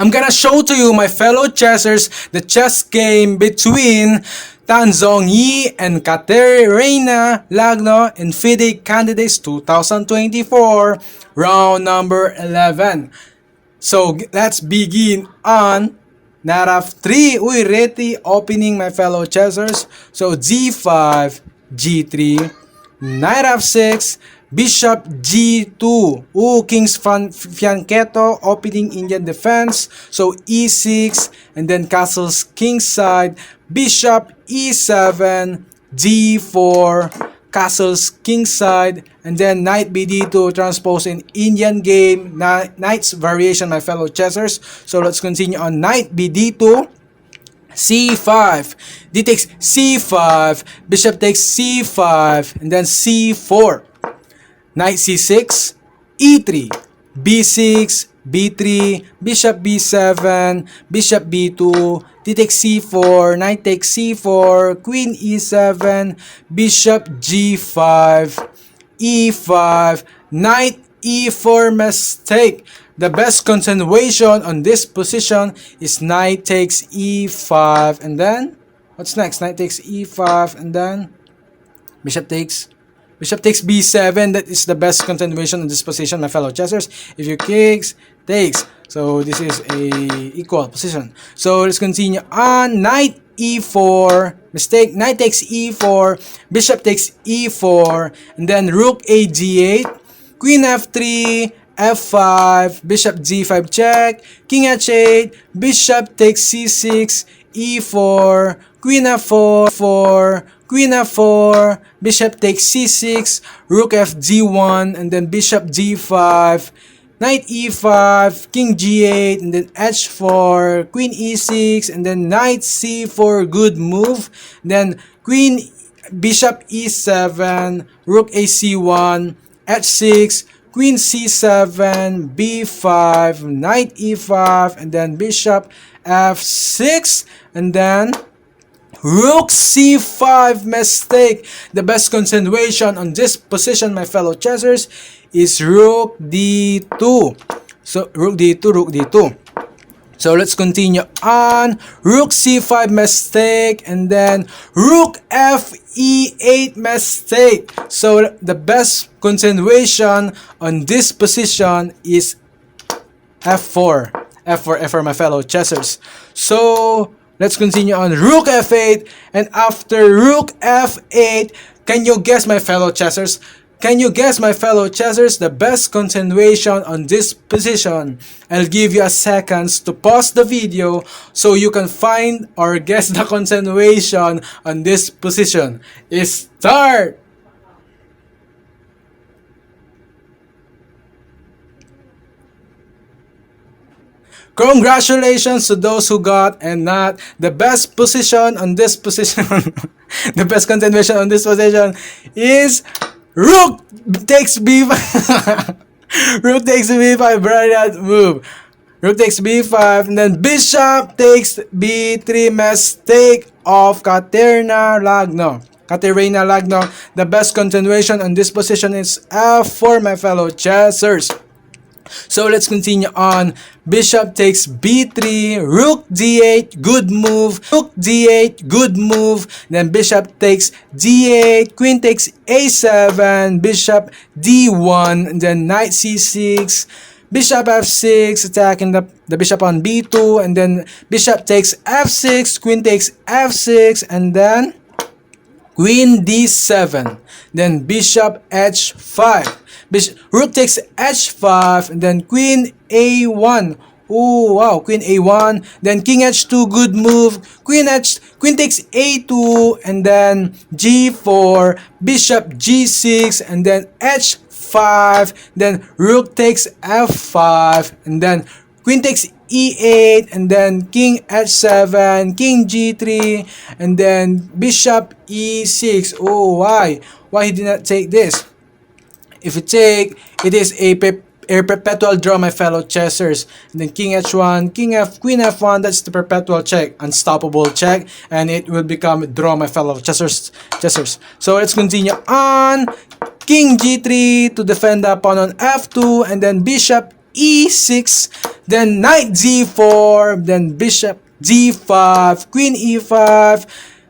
I'm gonna show to you, my fellow chessers, the chess game between Zhongyi and Kateryna Lagno in FIDE Candidates 2024, round number 11. So let's begin on knight f3. Uy, ready opening, my fellow chessers. So g5, g3, knight f6, bishop g2. Ooh, king's fianchetto, opening Indian defense. So e6, and then castles kingside, bishop e7, d4, castles kingside, and then knight bd2 transpose in Indian game, knight's variation, my fellow chessers. So let's continue on knight bd2, c5, d takes c5, bishop takes c5, and then c4, knight c6, e3, b6, b3, bishop b7, bishop b2, d takes c4, knight takes c4, queen e7, bishop g5, e5, knight e4 mistake. The best continuation on this position is knight takes e5, and then what's next? Knight takes e5, and then bishop takes b7. That is the best continuation in this position, my fellow chessers. If you kicks, takes. So this is a equal position. So let's continue on. Knight e4, mistake. Knight takes e4, bishop takes e4, and then rook a g8, queen f3, f5, bishop g5 check, king h8, bishop takes c6, e4, queen f4, queen f4, bishop takes c6, rook f g1, and then bishop g5, knight e5, king g8, and then h4, queen e6, and then knight c4, good move. Then bishop e7, rook a c1, h6, queen c7, b5, knight e5, and then bishop f6, and then rook c5 mistake. The best continuation on this position, my fellow chessers, is rook d2. So rook d2. So let's continue on. Rook c5 mistake, and then rook f e8 mistake. So the best continuation on this position is f4, my fellow chessers. So let's continue on rook f8, and after rook f8, can you guess, my fellow chessers? Can you guess, my fellow chessers, the best continuation on this position? I'll give you a seconds to pause the video so you can find or guess the continuation on this position. Start! Congratulations to those who got and not. The best position on this position, the best continuation on this position is rook takes b5. Rook takes b5, brilliant move. Rook takes b5, and then bishop takes b3, mistake of Kateryna Lagno. The best continuation on this position is f4, my fellow chessers. So let's continue on. Bishop takes b3, rook d8, good move. Rook d8, good move. Then bishop takes d8, queen takes a7, bishop d1, and then knight c6, bishop f6, attacking the bishop on b2, and then bishop takes f6, queen takes f6, and then queen d7, then bishop h5, rook takes h5, and then queen a1. Oh wow, queen a1, then king h2, good move. Queen takes a2, and then g4, bishop g6, and then h5, then rook takes f5, and then queen takes e8, and then king h7, king g3, and then bishop e6. Oh, why he did not take this? If you take, it is a perpetual draw, my fellow chessers. And then king h1, queen f1, that's the perpetual check, unstoppable check, and it will become a draw, my fellow chessers. So let's continue on. King g3 to defend the pawn on f2, and then bishop e6, then knight g4, then bishop g5, queen e5,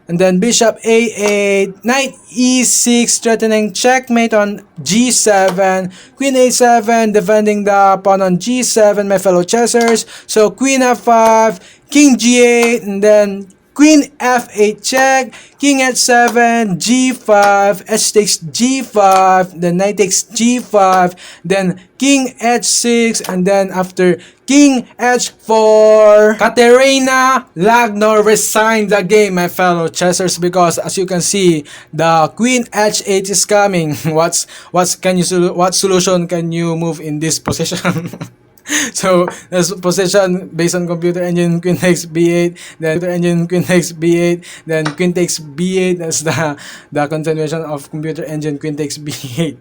and then bishop a8, knight e6, threatening checkmate on g7, queen a7, defending the pawn on g7, my fellow chessers. So queen f5, king g8, and then queen f8 check, king h7, g5, h takes g5, then knight takes g5, then king h6, and then after king h4, Kateryna Lagno resigned the game, my fellow chessers, because as you can see, the queen h8 is coming. What solution can you move in this position? So this position based on computer engine, queen takes b8, then computer engine queen takes b8, then queen takes b8. That's the continuation of computer engine queen takes b8.